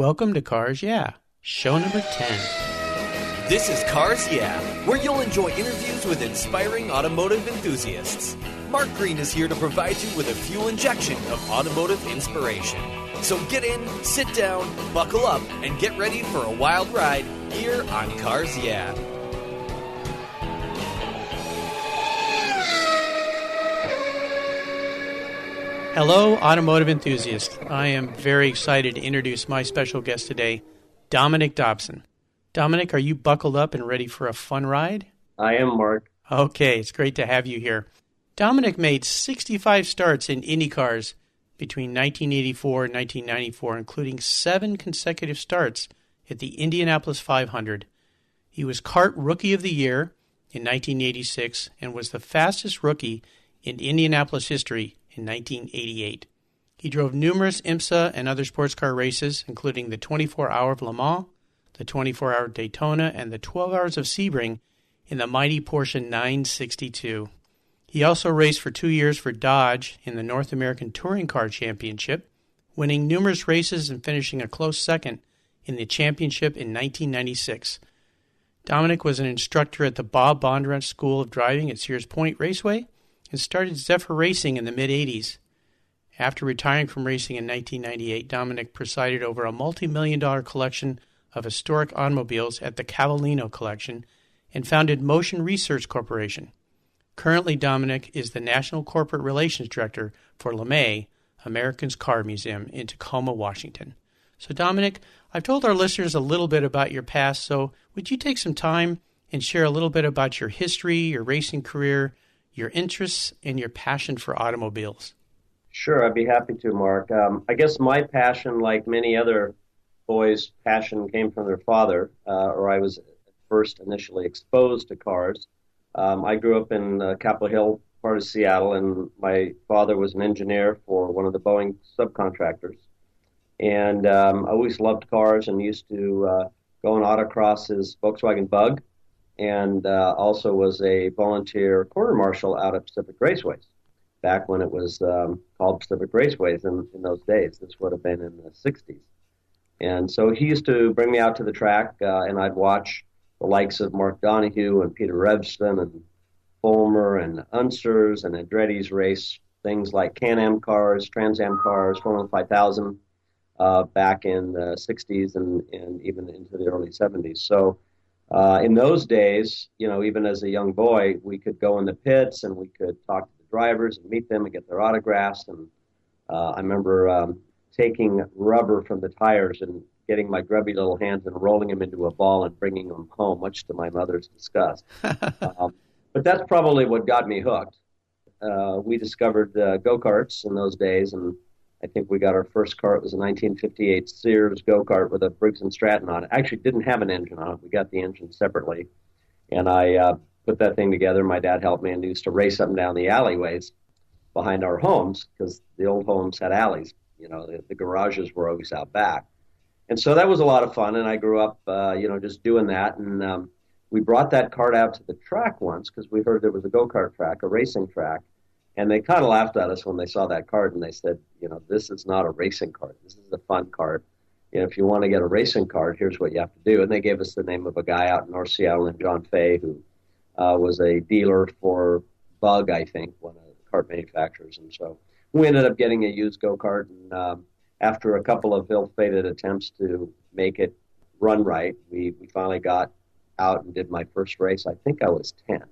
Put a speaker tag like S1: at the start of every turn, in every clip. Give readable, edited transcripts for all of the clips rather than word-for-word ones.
S1: Welcome to Cars Yeah, show number 10.
S2: This is Cars Yeah, where you'll enjoy interviews with inspiring automotive enthusiasts. Mark Green is here to provide you with a fuel injection of automotive inspiration. So get in, sit down, buckle up, and get ready for a wild ride here on Cars Yeah.
S1: Hello, automotive enthusiasts. I am very excited to introduce my special guest today, Dominic Dobson. Dominic, are you buckled up and ready for a fun ride?
S3: I am, Mark.
S1: Okay, it's great to have you here. Dominic made 65 starts in Indycars between 1984 and 1994, including 7 consecutive starts at the Indianapolis 500. He was Kart Rookie of the Year in 1986 and was the fastest rookie in Indianapolis history in 1988. He drove numerous IMSA and other sports car races, including the 24-hour of LeMay, the 24-hour Daytona, and the 12 hours of Sebring in the mighty Porsche 962. He also raced for 2 years for Dodge in the North American Touring Car Championship, winning numerous races and finishing a close second in the championship in 1996. Dominic was an instructor at the Bob Bondurant School of Driving at Sears Point Raceway and started Zephyr Racing in the mid-'80s. After retiring from racing in 1998, Dominic presided over a multi-million-dollar collection of historic automobiles at the Cavallino Collection and founded Motion Research Corporation. Currently, Dominic is the National Corporate Relations Director for LeMay, America's Car Museum in Tacoma, Washington. So, Dominic, I've told our listeners a little bit about your past, so would you take some time and share a little bit about your history, your racing career, your interests, and your passion for automobiles?
S3: Sure, I'd be happy to, Mark. I guess my passion, like many other boys' passion, came from their father, or I was first initially exposed to cars. I grew up in Capitol Hill, part of Seattle, and my father was an engineer for one of the Boeing subcontractors. And I always loved cars and used to go on autocross his Volkswagen Bug, and also was a volunteer quarter marshal out at Pacific Raceways, back when it was called Pacific Raceways in those days. This would have been in the 60s. And so he used to bring me out to the track, and I'd watch the likes of Mark Donohue and Peter Revston and Fulmer and Unsers and Andretti's race things like Can-Am cars, Trans Am cars, Formula 5000 back in the 60s and even into the early 70s. So in those days, even as a young boy, we could go in the pits and we could talk to the drivers and meet them and get their autographs. And I remember taking rubber from the tires and getting my grubby little hands and rolling them into a ball and bringing them home, much to my mother's disgust. But that's probably what got me hooked. We discovered go-karts in those days, and I think we got our first car. It was a 1958 Sears go-kart with a Briggs & Stratton on it. Actually didn't have an engine on it. We got the engine separately. And I put that thing together. My dad helped me and used to race up and down the alleyways behind our homes because the old homes had alleys. The garages were always out back. And so that was a lot of fun, and I grew up, just doing that. And we brought that kart out to the track once because we heard there was a go-kart track, a racing track. And they kind of laughed at us when they saw that kart, and they said, this is not a racing kart. This is a fun kart. If you want to get a racing kart, here's what you have to do. And they gave us the name of a guy out in North Seattle named John Fay, who was a dealer for Bug, I think, one of the kart manufacturers. And so we ended up getting a used go-kart, and after a couple of ill-fated attempts to make it run right, we finally got out and did my first race. I think I was 10.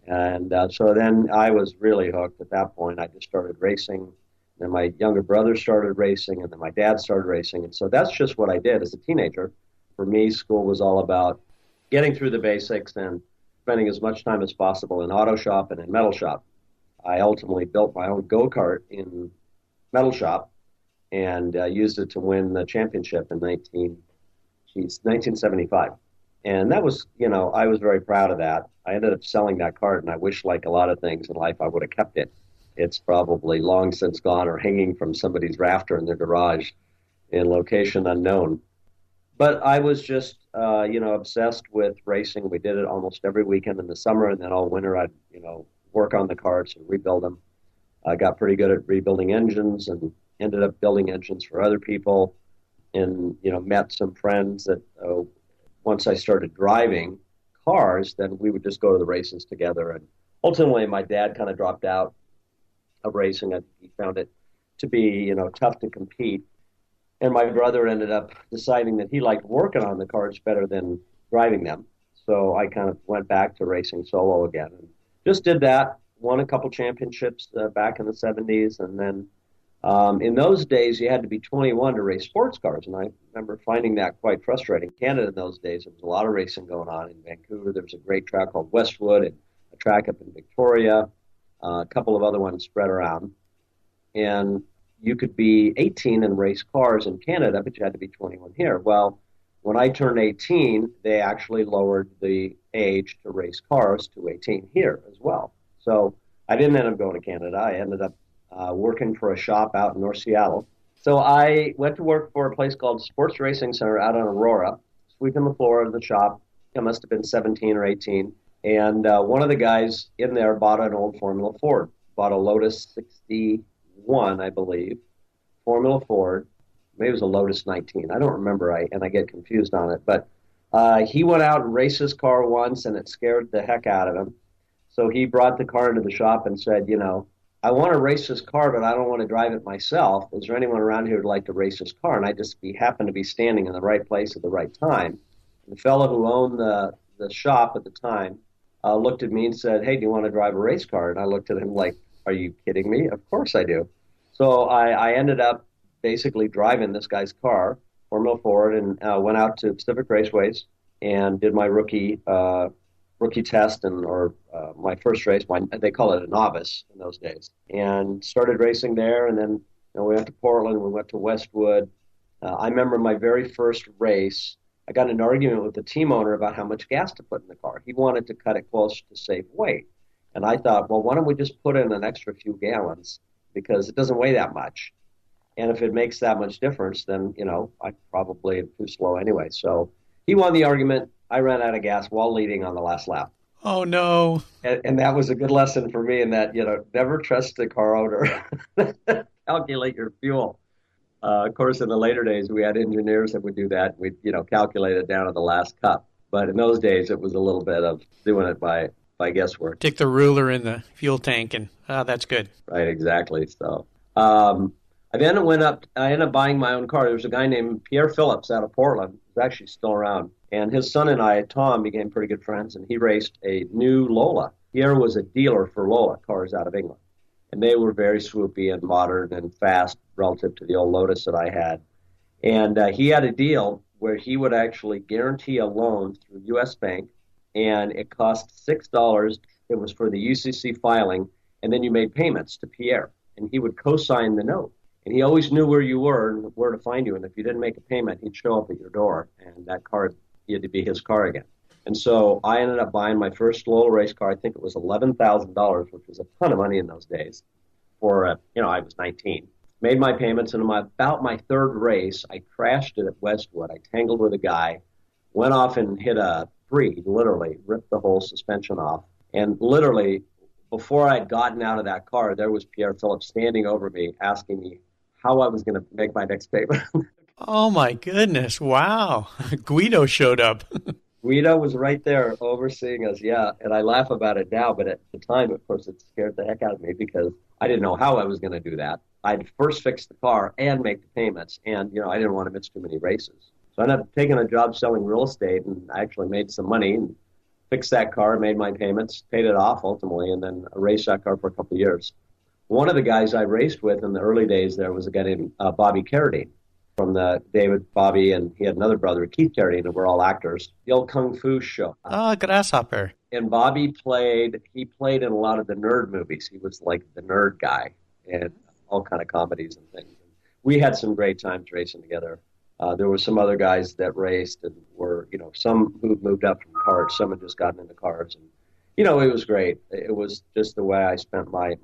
S3: And so then I was really hooked at that point. I just started racing. Then my younger brother started racing, and then my dad started racing. And so that's just what I did as a teenager. For me, school was all about getting through the basics and spending as much time as possible in auto shop and in metal shop. I ultimately built my own go-kart in metal shop and used it to win the championship in 1975. And that was, I was very proud of that. I ended up selling that kart, and I wish, like a lot of things in life, I would have kept it. It's probably long since gone or hanging from somebody's rafter in their garage in location unknown. But I was just, obsessed with racing. We did it almost every weekend in the summer, and then all winter I'd, work on the karts and rebuild them. I got pretty good at rebuilding engines and ended up building engines for other people. and met some friends that once I started driving cars, then we would just go to the races together. And ultimately, my dad kind of dropped out of racing. He found it to be, tough to compete. And my brother ended up deciding that he liked working on the cars better than driving them. So I kind of went back to racing solo again and just did that. Won a couple championships back in the 70s. And then in those days, you had to be 21 to race sports cars. And I remember finding that quite frustrating. Canada in those days, there was a lot of racing going on. In Vancouver, there was a great track called Westwood and a track up in Victoria, a couple of other ones spread around. And you could be 18 and race cars in Canada, but you had to be 21 here. Well, when I turned 18, they actually lowered the age to race cars to 18 here as well. So I didn't end up going to Canada. I ended up working for a shop out in North Seattle. So I went to work for a place called Sports Racing Center out on Aurora, sweeping the floor of the shop. I must have been 17 or 18. And one of the guys in there bought an old Formula Ford, bought a Lotus 61, I believe, Formula Ford. Maybe it was a Lotus 19. I don't remember, and I get confused on it. But he went out and raced his car once, and it scared the heck out of him. So he brought the car into the shop and said, I want to race this car, but I don't want to drive it myself. Is there anyone around here who'd like to race this car? And I just happened to be standing in the right place at the right time. And the fellow who owned the shop at the time looked at me and said, hey, do you want to drive a race car? And I looked at him like, are you kidding me? Of course I do. So I ended up basically driving this guy's car, Formula Ford, and went out to Pacific Raceways and did my rookie test or my first race. They call it a novice in those days, and started racing there. And then we went to Portland, we went to Westwood. I remember my very first race, I got in an argument with the team owner about how much gas to put in the car. He wanted to cut it close to save weight. And I thought, well, why don't we just put in an extra few gallons because it doesn't weigh that much. And if it makes that much difference, then, I probably am too slow anyway. So he won the argument. I ran out of gas while leading on the last lap.
S1: Oh, no.
S3: And that was a good lesson for me in that, never trust the car owner. Calculate your fuel. Of course, in the later days, we had engineers that would do that. We'd, calculate it down to the last cup. But in those days, it was a little bit of doing it by guesswork.
S1: Stick the ruler in the fuel tank, and that's good.
S3: Right, exactly. So I then I ended up buying my own car. There was a guy named Pierre Phillips out of Portland, who's actually still around. And his son and I, Tom, became pretty good friends, and he raced a new Lola. Pierre was a dealer for Lola cars out of England. And they were very swoopy and modern and fast relative to the old Lotus that I had. And he had a deal where he would actually guarantee a loan through U.S. Bank, and it cost $6. It was for the UCC filing, and then you made payments to Pierre, and he would co-sign the note. And he always knew where you were and where to find you. And if you didn't make a payment, he'd show up at your door, and that car had to be his car again. And so I ended up buying my first Lola race car. I think it was $11,000, which was a ton of money in those days. I was 19. Made my payments, and about my third race, I crashed it at Westwood. I tangled with a guy, went off and hit a tree, literally ripped the whole suspension off. And literally, before I'd gotten out of that car, there was Pierre Phillips standing over me, asking me how I was going to make my next payment.
S1: Oh, my goodness. Wow. Guido showed up.
S3: Guido was right there overseeing us, yeah. And I laugh about it now, but at the time, of course, it scared the heck out of me because I didn't know how I was going to do that. I'd first fix the car and make the payments, and, I didn't want to miss too many races. So I ended up taking a job selling real estate, and I actually made some money and fixed that car, made my payments, paid it off ultimately, and then raced that car for a couple of years. One of the guys I raced with in the early days there was a guy named Bobby Carradine from the David, Bobby, and he had another brother, Keith Carradine, and we're all actors. The old Kung Fu show.
S1: Grasshopper.
S3: And Bobby played in a lot of the nerd movies. He was like the nerd guy and all kind of comedies and things. We had some great times racing together. There were some other guys that raced and were, some who moved up from karts, some had just gotten into cars. And, it was great. It was just the way I spent my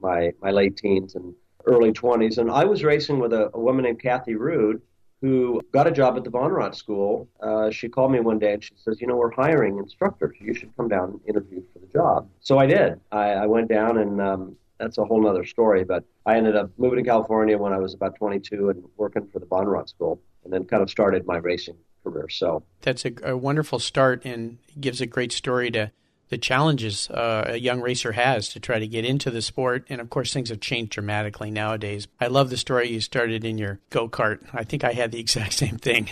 S3: late teens and early 20s. And I was racing with a woman named Kathy Rude, who got a job at the Von Rott School. She called me one day and she says, we're hiring instructors. You should come down and interview for the job. So I did. I went down, and that's a whole other story. But I ended up moving to California when I was about 22 and working for the Von Rott School. and then kind of started my racing career. So
S1: that's a wonderful start and gives a great story to the challenges a young racer has to try to get into the sport. And of course, things have changed dramatically nowadays. I love the story you started in your go-kart. I think I had the exact same thing.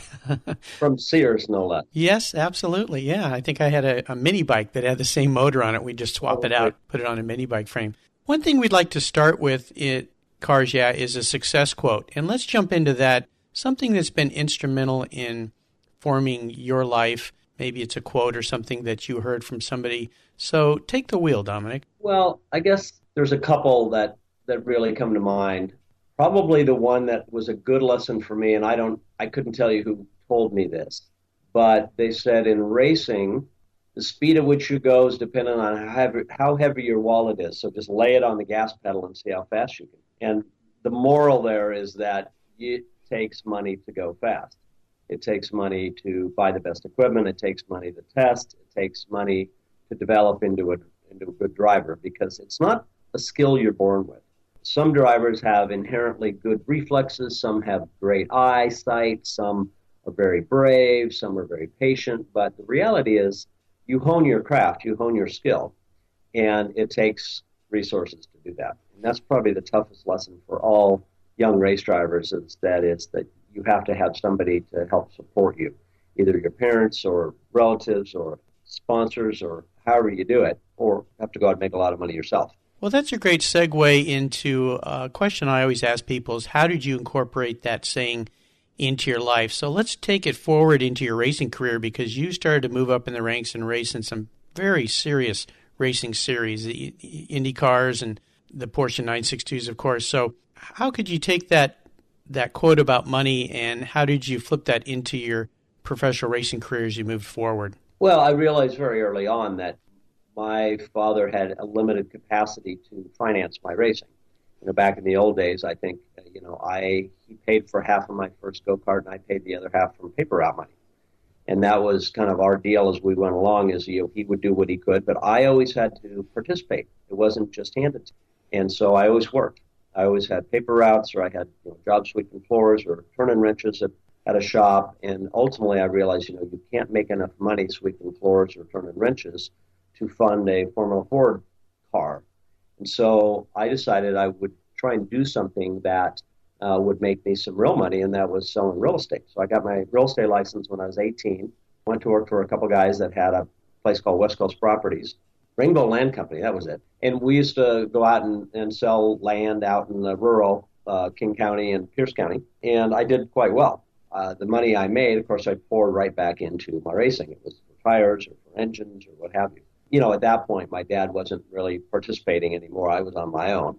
S3: From Sears, no less.
S1: Yes, absolutely. Yeah, I think I had a mini bike that had the same motor on it. We just swap it out, put it on a mini bike frame. One thing we'd like to start with in Cars Yeah is a success quote. And let's jump into that. Something that's been instrumental in forming your life. Maybe it's a quote or something that you heard from somebody. So take the wheel, Dominic.
S3: Well, I guess there's a couple that really come to mind. Probably the one that was a good lesson for me, and I couldn't tell you who told me this, but they said in racing, the speed at which you go is dependent on how heavy your wallet is. So just lay it on the gas pedal and see how fast you can. And the moral there is that it takes money to go fast. It takes money to buy the best equipment. It takes money to test. It takes money to develop into a good driver, because it's not a skill you're born with. Some drivers have inherently good reflexes. Some have great eyesight. Some are very brave. Some are very patient. But the reality is you hone your craft. You hone your skill. And it takes resources to do that. And that's probably the toughest lesson for all young race drivers, is that you have to have somebody to help support you, either your parents or relatives or sponsors or however you do it, or have to go out and make a lot of money yourself.
S1: Well, that's a great segue into a question I always ask people is, how did you incorporate that saying into your life? So let's take it forward into your racing career, because you started to move up in the ranks and race in some very serious racing series, the Indycars and the Porsche 962s, of course. So how could you take that quote about money, and how did you flip that into your professional racing career as you moved forward?
S3: Well, I realized very early on that my father had a limited capacity to finance my racing. Back in the old days, I think, he paid for half of my first go-kart, and I paid the other half from paper route money. And that was kind of our deal as we went along, is, he would do what he could, but I always had to participate. It wasn't just handed to me. And so I always worked. I always had paper routes, or I had jobs sweeping floors or turning wrenches at a shop. And ultimately I realized, you can't make enough money sweeping floors or turning wrenches to fund a Formula Ford car. And so I decided I would try and do something that would make me some real money, and that was selling real estate. So I got my real estate license when I was 18, went to work for a couple guys that had a place called West Coast Properties. Rainbow Land Company, that was it. And we used to go out and sell land out in the rural King County and Pierce County, and I did quite well. The money I made, of course, I poured right back into my racing. It was for tires or for engines or what have you. At that point, my dad wasn't really participating anymore. I was on my own.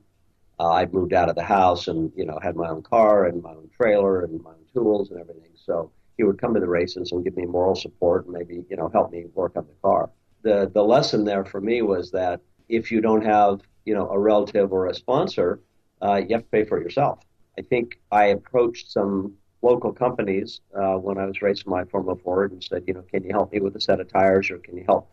S3: I'd moved out of the house and, had my own car and my own trailer and my own tools and everything. So he would come to the races and give me moral support and maybe, help me work on the car. The lesson there for me was that if you don't have, a relative or a sponsor, you have to pay for it yourself. I think I approached some local companies when I was racing my Formula Ford and said, can you help me with a set of tires, or can you help,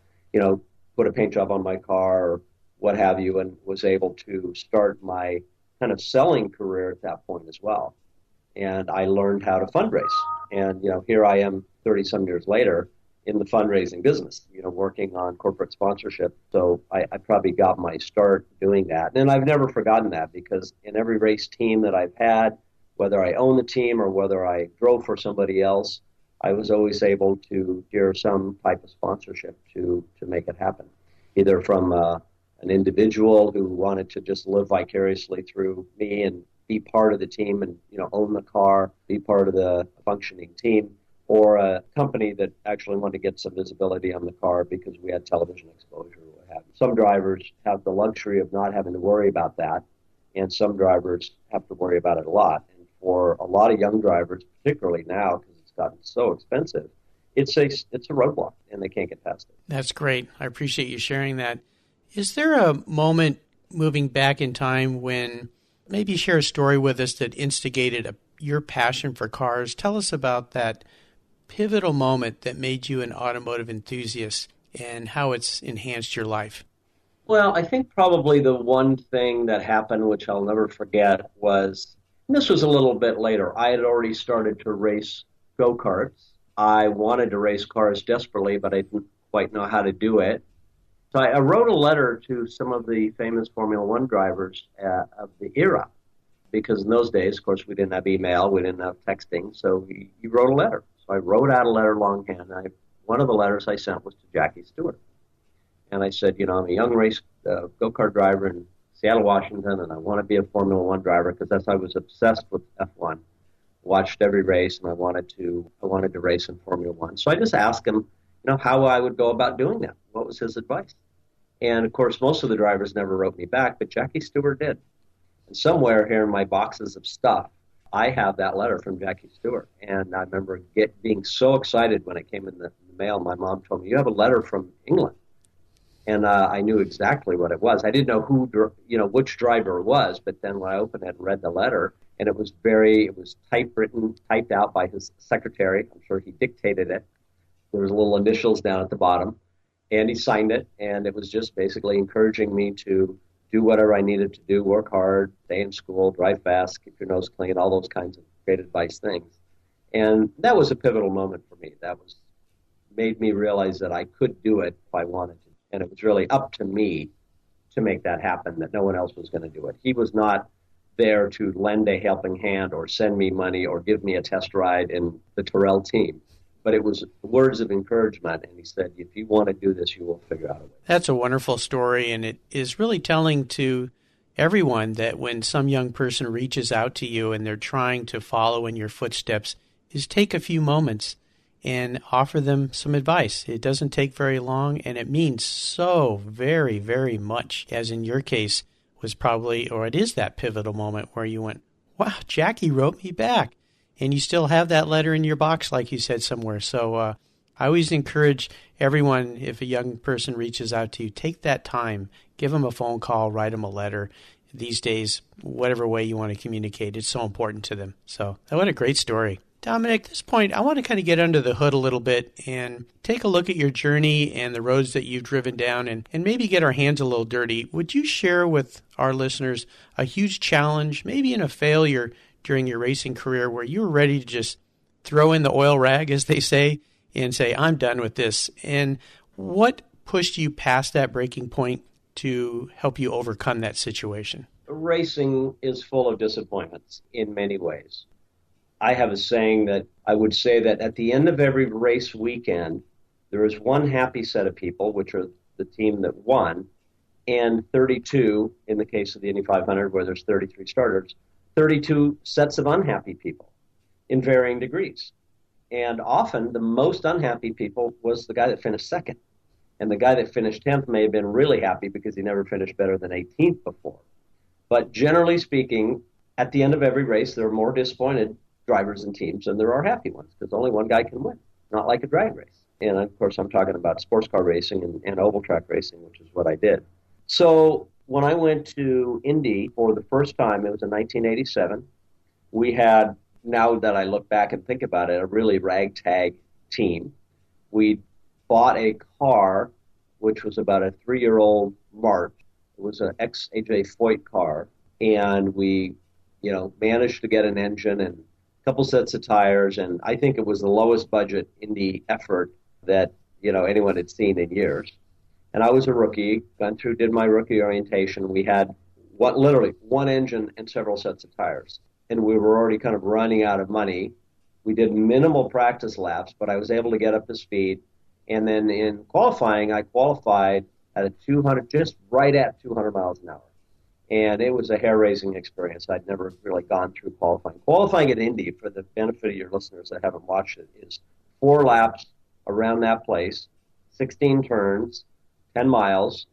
S3: put a paint job on my car or what have you, and was able to start my kind of selling career at that point as well. And I learned how to fundraise. And, here I am 30-some years later in the fundraising business, working on corporate sponsorship. So I probably got my start doing that. And I've never forgotten that, because in every race team that I've had, whether I own the team or whether I drove for somebody else, I was always able to hear some type of sponsorship to make it happen, either from an individual who wanted to just live vicariously through me and be part of the team and, own the car, be part of the functioning team, or a company that actually wanted to get some visibility on the car because we had television exposure or what have you. Some drivers have the luxury of not having to worry about that, and some drivers have to worry about it a lot. And for a lot of young drivers, particularly now, because it's gotten so expensive, it's a roadblock, and they can't get past it.
S1: That's great. I appreciate you sharing that. Is there a moment moving back in time when maybe share a story with us that instigated your passion for cars? Tell us about that pivotal moment that made you an automotive enthusiast and how it's enhanced your life.
S3: Well, I think probably the one thing that happened, which I'll never forget, was This was a little bit later. I had already started to race go-karts. I wanted to race cars desperately, but I didn't quite know how to do it. So I wrote a letter to some of the famous Formula One drivers of the era, because in those days, of course, we didn't have email, we didn't have texting, so he wrote a letter. So I wrote out a letter longhand. One of the letters I sent was to Jackie Stewart. And I said, I'm a young race go-kart driver in Seattle, Washington, and I want to be a Formula One driver because I was obsessed with F1. Watched every race, and I wanted to race in Formula One. So I just asked him, how I would go about doing that. What was his advice? And of course, most of the drivers never wrote me back, but Jackie Stewart did. And somewhere here in my boxes of stuff, I have that letter from Jackie Stewart. And I remember being so excited when it came in the mail. My mom told me, "You have a letter from England." And I knew exactly what it was. I didn't know which driver it was, but then when I opened it and read the letter, and it was typewritten, typed out by his secretary. I'm sure he dictated it. There was little initials down at the bottom, and he signed it, and it was just basically encouraging me to do whatever I needed to do, work hard, stay in school, drive fast, keep your nose clean, all those kinds of great advice things. And that was a pivotal moment for me. That made me realize that I could do it if I wanted to. And it was really up to me to make that happen, that no one else was going to do it. He was not there to lend a helping hand or send me money or give me a test ride in the Terrell team. But it was words of encouragement, and he said, if you want to do this, you will figure out a way.
S1: That's a wonderful story, and it is really telling to everyone that when some young person reaches out to you and they're trying to follow in your footsteps, is take a few moments and offer them some advice. It doesn't take very long, and it means so very, very much, as in your case was probably, or it is that pivotal moment where you went, wow, Jackie wrote me back. And you still have that letter in your box, like you said, somewhere. So I always encourage everyone, if a young person reaches out to you, take that time, give them a phone call, write them a letter. These days, whatever way you want to communicate, it's so important to them. So what a great story. Dominic, at this point, I want to kind of get under the hood a little bit and take a look at your journey and the roads that you've driven down and maybe get our hands a little dirty. Would you share with our listeners a huge challenge, maybe in a failure during your racing career where you were ready to just throw in the oil rag, as they say, and say, I'm done with this? And what pushed you past that breaking point to help you overcome that situation?
S3: Racing is full of disappointments in many ways. I have a saying that I would say that at the end of every race weekend, there is one happy set of people, which are the team that won, and 32, in the case of the Indy 500, where there's 33 starters, 32 sets of unhappy people in varying degrees. And often the most unhappy people was the guy that finished second. And the guy that finished 10th may have been really happy because he never finished better than 18th before. But generally speaking, at the end of every race, there are more disappointed drivers and teams than there are happy ones, because only one guy can win, not like a drag race. And of course, I'm talking about sports car racing and oval track racing, which is what I did. So when I went to Indy for the first time, it was in 1987, we had, now that I look back and think about it, a really ragtag team. We bought a car, which was about a 3-year-old Mart. It was an ex-AJ Foyt car, and we, managed to get an engine and a couple sets of tires, and I think it was the lowest budget Indy effort that, anyone had seen in years. And I was a rookie, did my rookie orientation. We had literally one engine and several sets of tires. And we were already kind of running out of money. We did minimal practice laps, but I was able to get up to speed. And then in qualifying, I qualified at just right at 200 miles an hour. And it was a hair-raising experience. I'd never really gone through qualifying. Qualifying at Indy, for the benefit of your listeners that haven't watched it, is 4 laps around that place, 16 turns, 10 miles,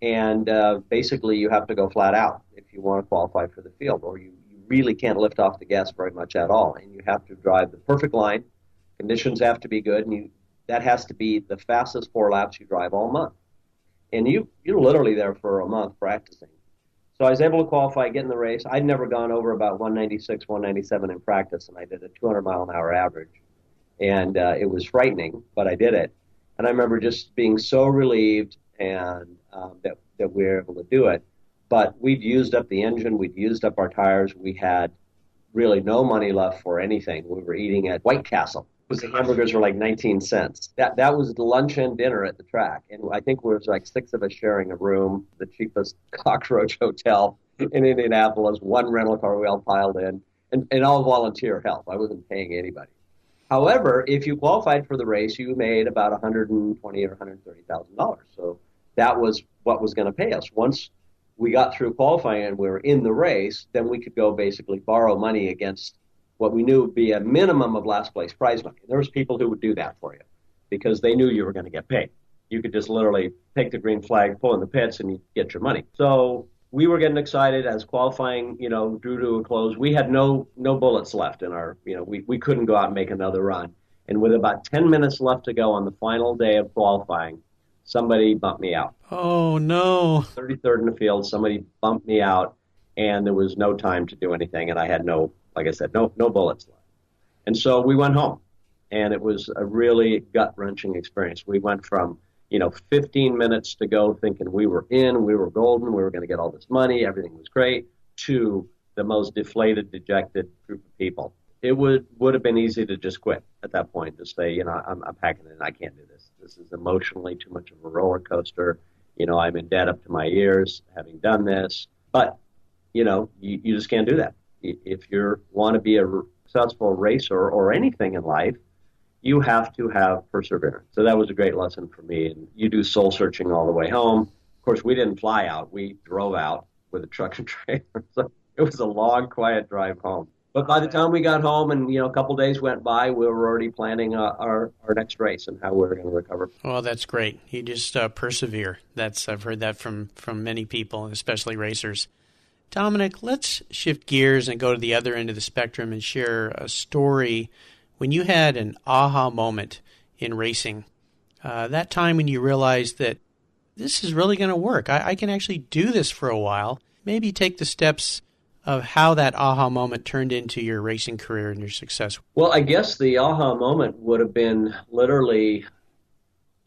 S3: and basically you have to go flat out if you want to qualify for the field, or you really can't lift off the gas very much at all, and you have to drive the perfect line. Conditions have to be good, and that has to be the fastest 4 laps you drive all month. And you're literally there for a month practicing. So I was able to qualify, get in the race. I'd never gone over about 196, 197 in practice, and I did a 200-mile-an-hour average. And it was frightening, but I did it. And I remember just being so relieved and that we were able to do it. But we'd used up the engine, we'd used up our tires, we had really no money left for anything. We were eating at White Castle. The hamburgers were like 19 cents. That was lunch and dinner at the track. And I think there was like 6 of us sharing a room, the cheapest cockroach hotel in Indianapolis, one rental car we all piled in, and all volunteer help. I wasn't paying anybody. However, if you qualified for the race, you made about $120,000 or $130,000. So that was what was going to pay us. Once we got through qualifying and we were in the race, then we could go basically borrow money against what we knew would be a minimum of last place prize money. There was people who would do that for you because they knew you were going to get paid. You could just literally take the green flag, pull in the pits, and you get your money. So we were getting excited as qualifying, drew to a close. We had no bullets left in our, we couldn't go out and make another run. And with about 10 minutes left to go on the final day of qualifying, somebody bumped me out.
S1: Oh, no.
S3: 33rd in the field, somebody bumped me out, and there was no time to do anything, and I had no bullets left. And so we went home, and it was a really gut-wrenching experience. We went from, 15 minutes to go thinking we were golden, we were going to get all this money, everything was great, to the most deflated, dejected group of people. It would have been easy to just quit at that point, to say, I'm packing it in, I can't do this. This is emotionally too much of a roller coaster. I'm in debt up to my ears having done this. But, you just can't do that. If you want to be a successful racer or anything in life, you have to have perseverance. So that was a great lesson for me. And you do soul searching all the way home. Of course, we didn't fly out. We drove out with a truck and trailer. So it was a long, quiet drive home. But by the time we got home and, a couple days went by, we were already planning our next race and how we were going to recover.
S1: Well, that's great. You just persevere. I've heard that from many people, especially racers. Dominic, let's shift gears and go to the other end of the spectrum and share a story when you had an aha moment in racing. That time when you realized that this is really going to work. I can actually do this for a while. Maybe take the steps of how that aha moment turned into your racing career and your success.
S3: Well, I guess the aha moment would have been literally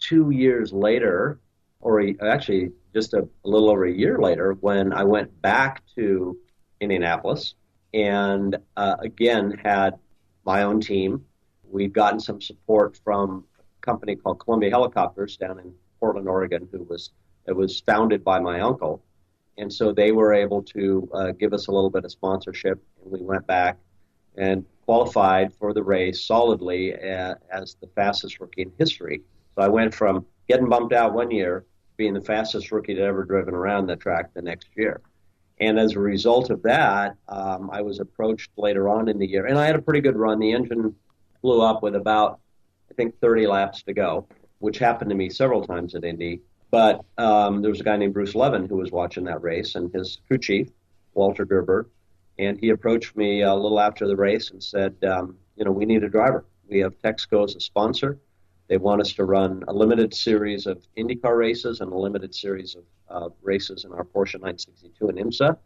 S3: 2 years later, or actually just a little over a year later, when I went back to Indianapolis and again had my own team. We'd gotten some support from a company called Columbia Helicopters down in Portland, Oregon, it was founded by my uncle. And so they were able to give us a little bit of sponsorship, and we went back and qualified for the race solidly as the fastest rookie in history. So I went from getting bumped out one year, being the fastest rookie to ever driven around the track the next year. And as a result of that, I was approached later on in the year, and I had a pretty good run. The engine blew up with about, I think, 30 laps to go, which happened to me several times at Indy. But there was a guy named Bruce Levin who was watching that race, and his crew chief, Walter Gerber, and he approached me a little after the race and said, we need a driver. We have Texaco as a sponsor. They want us to run a limited series of Indycar races and a limited series of races in our Porsche 962 in IMSA.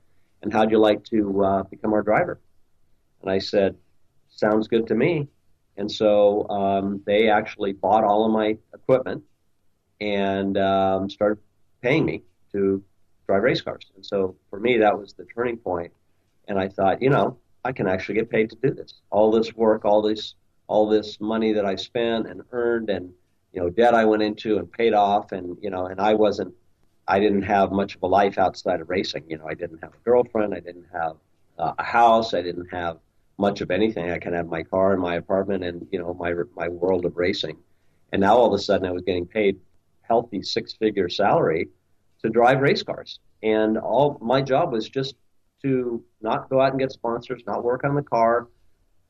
S3: And how'd you like to become our driver? And I said, sounds good to me. And so they actually bought all of my equipment and started paying me to drive race cars. And so for me, that was the turning point. And I thought, I can actually get paid to do this. All this work, all this money that I spent and earned, and debt I went into and paid off, and and I didn't have much of a life outside of racing. I didn't have a girlfriend, I didn't have a house, I didn't have much of anything. I kind of had my car and my apartment and my world of racing. And now all of a sudden I was getting paid healthy 6-figure salary to drive race cars, and all my job was just to not go out and get sponsors, not work on the car,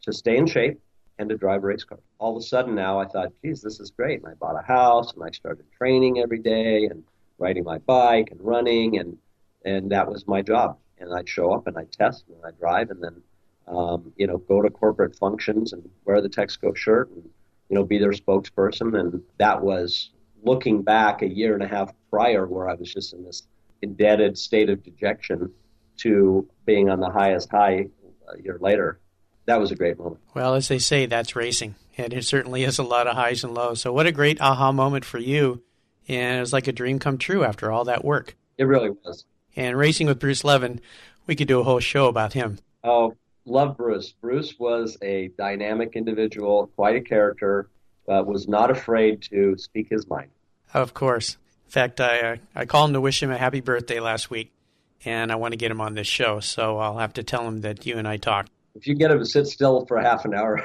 S3: to stay in shape and to drive race cars. All of a sudden now I thought, geez, this is great. And I bought a house and I started training every day and riding my bike and running, and that was my job. And I'd show up and I'd test and I'd drive, and then go to corporate functions and wear the Texaco shirt and be their spokesperson. And that was, looking back a year and a half prior, where I was just in this indebted state of dejection, to being on the highest high a year later. That was a great moment.
S1: Well, as they say, that's racing, and it certainly is a lot of highs and lows. So what a great aha moment for you, and it was like a dream come true after all that work.
S3: It really was.
S1: And racing with Bruce Levin, we could do a whole show about him.
S3: Oh, Love Bruce. Bruce was a dynamic individual, quite a character, was not afraid to speak his mind.
S1: Of course. In fact, I called him to wish him a happy birthday last week, and I want to get him on this show, so I'll have to tell him that you and I talked.
S3: If you get him to sit still for half an hour,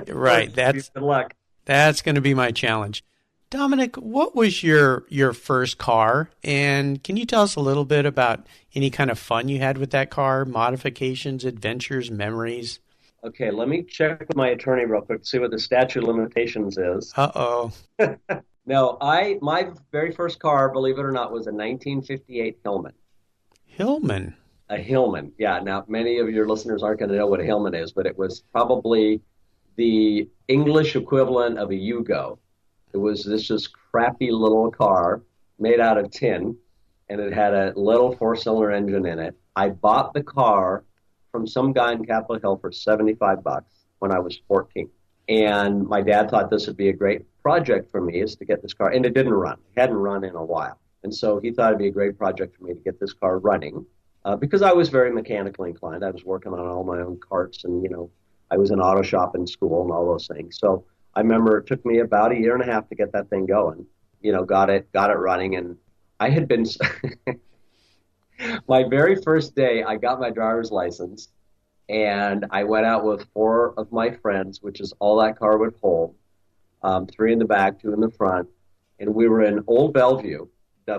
S1: right,
S3: good luck.
S1: That's going to be my challenge. Dominic, what was your first car? And can you tell us a little bit about any kind of fun you had with that car, modifications, adventures, memories?
S3: Okay, let me check with my attorney real quick to see what the statute of limitations is.
S1: Uh-oh.
S3: No, my very first car, believe it or not, was a 1958 Hillman.
S1: Hillman?
S3: A Hillman, yeah. Now, many of your listeners aren't going to know what a Hillman is, but it was probably the English equivalent of a Yugo. It was this just crappy little car made out of tin, and it had a little four-cylinder engine in it. I bought the car from some guy in Capitol Hill for $75 when I was 14. And my dad thought this would be a great project for me, is to get this car. And it didn't run. It hadn't run in a while. And so he thought it'd be a great project for me to get this car running because I was very mechanically inclined. I was working on all my own karts and, I was in auto shop in school and all those things. So I remember it took me about a year and a half to get that thing going. Got it running. And I had been, my very first day, I got my driver's license. And I went out with 4 of my friends, which is all that car would hold, 3 in the back, 2 in the front. And we were in Old Bellevue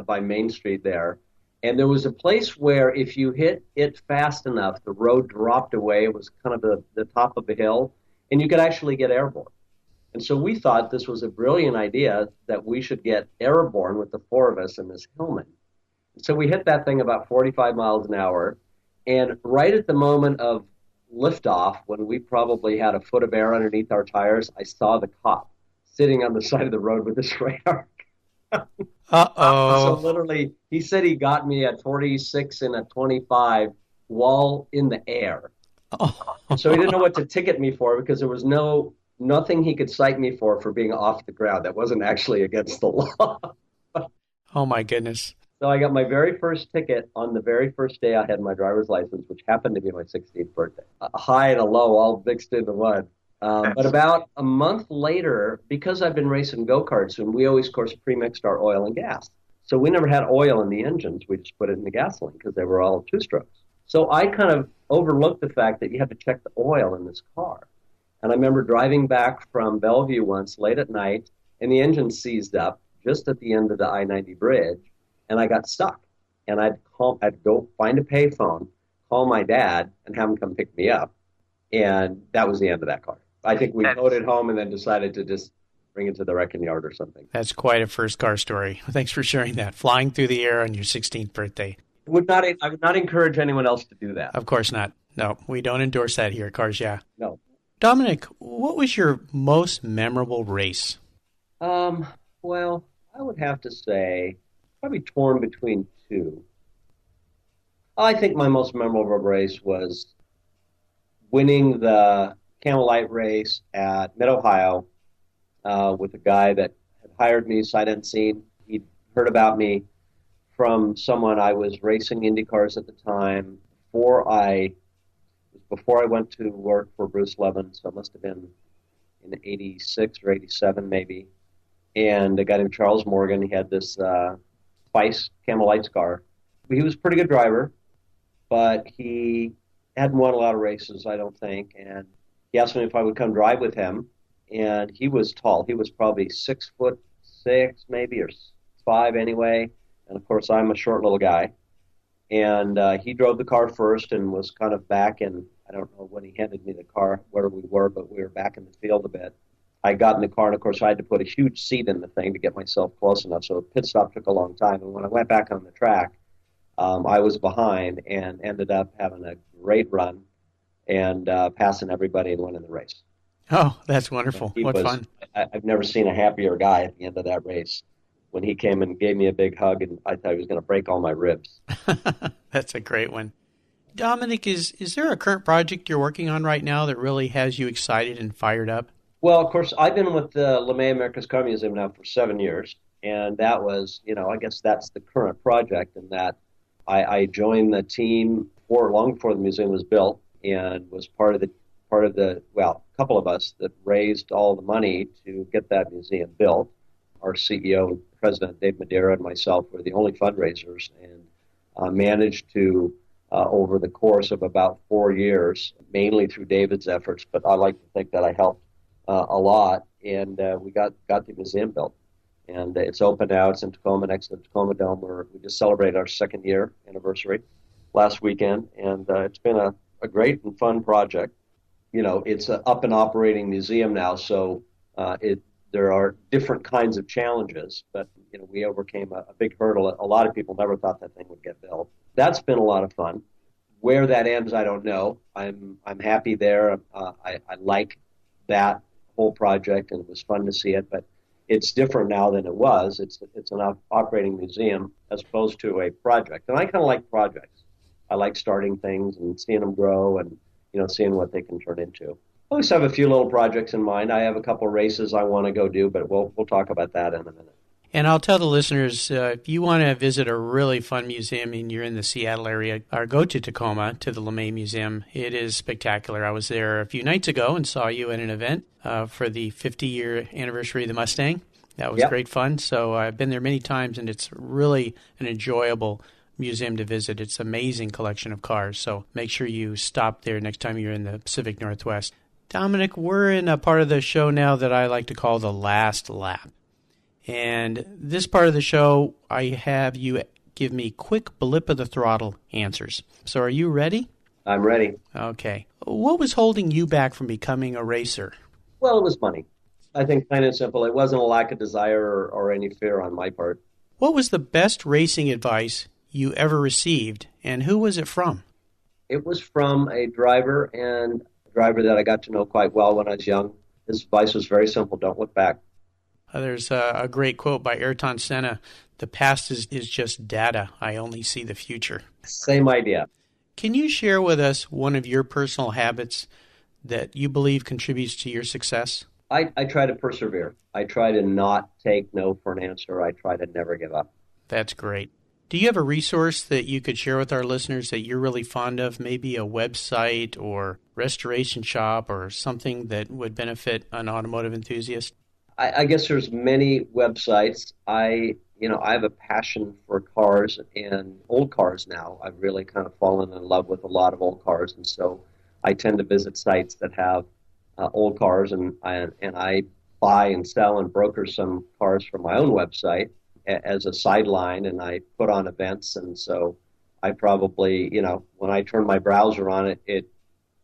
S3: by Main Street there. And there was a place where if you hit it fast enough, the road dropped away. It was kind of the top of a hill, and you could actually get airborne. And so we thought this was a brilliant idea that we should get airborne with the 4 of us in this Hillman. So we hit that thing about 45 miles an hour. And right at the moment of liftoff, when we probably had a foot of air underneath our tires, I saw the cop sitting on the side of the road with his radar.
S1: Uh-oh.
S3: So literally, he said he got me at 46 and at 25 while in the air.
S1: Oh.
S3: So he didn't know what to ticket me for because there was nothing he could cite me for being off the ground. That wasn't actually against the law.
S1: Oh, my goodness.
S3: So I got my very first ticket on the very first day I had my driver's license, which happened to be my 16th birthday. A high and a low all mixed into one. But about a month later, because I've been racing go-karts, and we always, of course, pre-mixed our oil and gas. So we never had oil in the engines. We just put it in the gasoline because they were all 2-strokes. So I kind of overlooked the fact that you had to check the oil in this car. And I remember driving back from Bellevue once late at night, and the engine seized up just at the end of the I-90 bridge, and I got stuck. And I'd go find a payphone, call my dad, and have him come pick me up. And that was the end of that car. I think we towed it home and then decided to just bring it to the wrecking yard or something.
S1: That's quite a first car story. Thanks for sharing that. Flying through the air on your 16th birthday.
S3: I would not encourage anyone else to do that.
S1: Of course not. No, we don't endorse that here at Cars Yeah.
S3: No.
S1: Dominic, what was your most memorable race?
S3: Well, I would have to say probably torn between 2. I think my most memorable race was winning the Camel Light race at Mid-Ohio with a guy that had hired me sight unseen. He'd heard about me from someone. I was racing Indycars at the time before I went to work for Bruce Levin, so it must have been in 86 or 87 maybe. And a guy named Charles Morgan, he had this Spice Camel Lights car. He was a pretty good driver, but he hadn't won a lot of races, I don't think. And he asked me if I would come drive with him. And he was tall. He was probably 6'6", maybe, or 5 anyway. And of course, I'm a short little guy. And he drove the car first and was kind of back in, I don't know when he handed me the car, where we were, but we were back in the field a bit. I got in the car, and of course, I had to put a huge seat in the thing to get myself close enough. So the pit stop took a long time. And when I went back on the track, I was behind and ended up having a great run and passing everybody and winning the race.
S1: Oh, that's wonderful. What fun.
S3: I've never seen a happier guy at the end of that race when he came and gave me a big hug, and I thought he was going to break all my ribs.
S1: That's a great one. Dominic, is there a current project you're working on right now that really has you excited and fired up?
S3: Well, of course, I've been with the LeMay America's Car Museum now for 7 years, and that was, I guess that's the current project, in that I joined the team long before the museum was built. and was a couple of us that raised all the money to get that museum built. Our CEO and President Dave Madeira and myself were the only fundraisers, and managed to, over the course of about 4 years, mainly through David's efforts, but I like to think that I helped a lot, and we got the museum built. And it's open now. It's in Tacoma, next to the Tacoma Dome, where we just celebrated our second year anniversary last weekend, and it's been a great and fun project. You know, it's an up and operating museum now, so there are different kinds of challenges, but you know, we overcame a big hurdle. A lot of people never thought that thing would get built. That's been a lot of fun. Where that ends, I don't know. I'm happy there. I like that whole project, and it was fun to see it, but it's different now than it was. It's an operating museum as opposed to a project. And I kind of like projects. I like starting things and seeing them grow and, you know, seeing what they can turn into. I always have a few little projects in mind. I have a couple races I want to go do, but we'll talk about that in a minute.
S1: And I'll tell the listeners, if you want to visit a really fun museum and you're in the Seattle area, or go to Tacoma to the LeMay Museum. It is spectacular. I was there a few nights ago and saw you at an event for the 50-year anniversary of the Mustang. That was great fun. So I've been there many times, and it's really an enjoyable museum to visit. It's an amazing collection of cars. So make sure you stop there next time you're in the Pacific Northwest. Dominic, we're in a part of the show now that I like to call the last lap. And this part of the show, I have you give me quick blip of the throttle answers. So are you ready?
S3: I'm ready.
S1: Okay. What was holding you back from becoming a racer?
S3: Well, it was money. I think plain and simple. It wasn't a lack of desire or any fear on my part.
S1: What was the best racing advice you ever received, and who was it from?
S3: It was from a driver that I got to know quite well when I was young. His advice was very simple: don't look back.
S1: There's a great quote by Ayrton Senna: "The past is just data. I only see the future."
S3: Same idea.
S1: Can you share with us one of your personal habits that you believe contributes to your success?
S3: I try to persevere. I try to not take no for an answer. I try to never give up.
S1: That's great. Do you have a resource that you could share with our listeners that you're really fond of, maybe a website or restoration shop or something that would benefit an automotive enthusiast?
S3: I guess there's many websites. I have a passion for cars and old cars now. I've really kind of fallen in love with a lot of old cars, and so I tend to visit sites that have old cars, and I buy and sell and broker some cars from my own website as a sideline, and I put on events. And so I probably, when I turn my browser on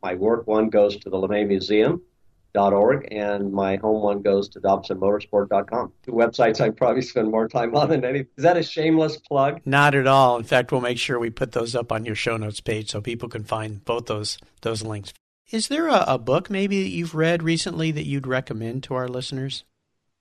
S3: my work one goes to the LeMay Museum.org, and my home one goes to DobsonMotorsport.com. Two websites I probably spend more time on than any. Is that a shameless plug?
S1: Not at all. In fact, we'll make sure we put those up on your show notes page so people can find both those links. Is there a book maybe that you've read recently that you'd recommend to our listeners?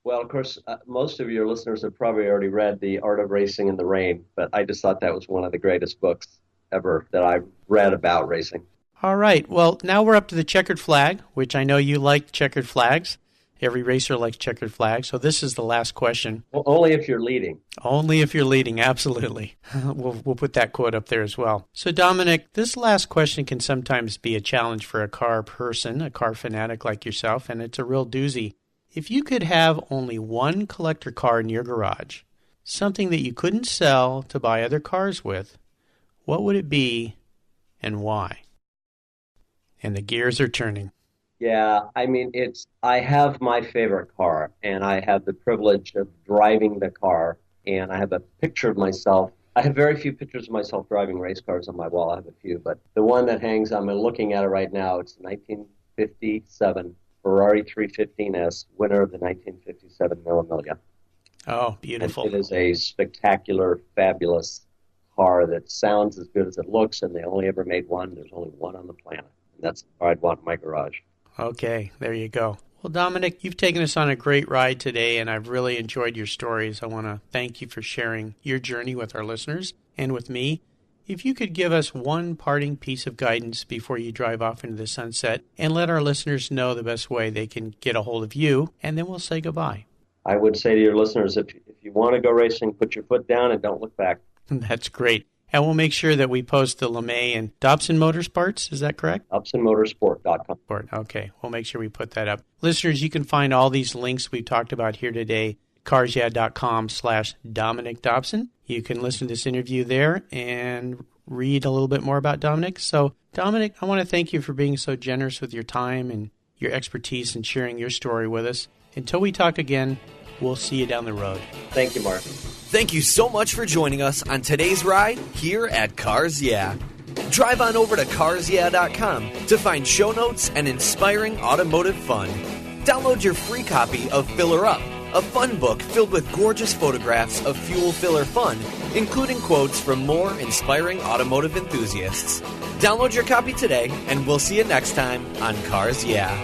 S3: Well, of course, most of your listeners have probably already read The Art of Racing in the Rain, but I just thought that was one of the greatest books ever that I read about racing.
S1: All right. Well, now we're up to the checkered flag, which I know you like checkered flags. Every racer likes checkered flags. So this is the last question.
S3: Well, only if you're leading.
S1: Only if you're leading, absolutely. We'll put that quote up there as well. So, Dominic, this last question can sometimes be a challenge for a car person, a car fanatic like yourself, and it's a real doozy. If you could have only one collector car in your garage, something that you couldn't sell to buy other cars with, what would it be and why? And the gears are turning.
S3: Yeah, I mean, I have my favorite car, and I have the privilege of driving the car, and I have a picture of myself. I have very few pictures of myself driving race cars on my wall. I have a few, but the one that hangs, I'm looking at it right now, it's 1957 Ferrari 315S, winner of the 1957 Mille Miglia.
S1: Oh, beautiful.
S3: And it is a spectacular, fabulous car that sounds as good as it looks, and they only ever made one. There's only one on the planet, and that's the car I'd want in my garage.
S1: Okay, there you go. Well, Dominic, you've taken us on a great ride today, and I've really enjoyed your stories. I want to thank you for sharing your journey with our listeners and with me. If you could give us one parting piece of guidance before you drive off into the sunset and let our listeners know the best way they can get a hold of you, and then we'll say goodbye.
S3: I would say to your listeners, if you want to go racing, put your foot down and don't look back.
S1: That's great. And we'll make sure that we post the LeMay and Dobson Motorsports. Is that correct?
S3: DobsonMotorsport.com.
S1: Okay, we'll make sure we put that up. Listeners, you can find all these links we've talked about here today, carsyeah.com/Dominic Dobson. You can listen to this interview there and read a little bit more about Dominic. So, Dominic, I want to thank you for being so generous with your time and your expertise and sharing your story with us. Until we talk again, we'll see you down the road.
S3: Thank you, Mark.
S2: Thank you so much for joining us on today's ride here at Cars Yeah. Drive on over to carsyeah.com to find show notes and inspiring automotive fun. Download your free copy of Filler Up, a fun book filled with gorgeous photographs of fuel filler fun, including quotes from more inspiring automotive enthusiasts. Download your copy today, and we'll see you next time on Cars Yeah.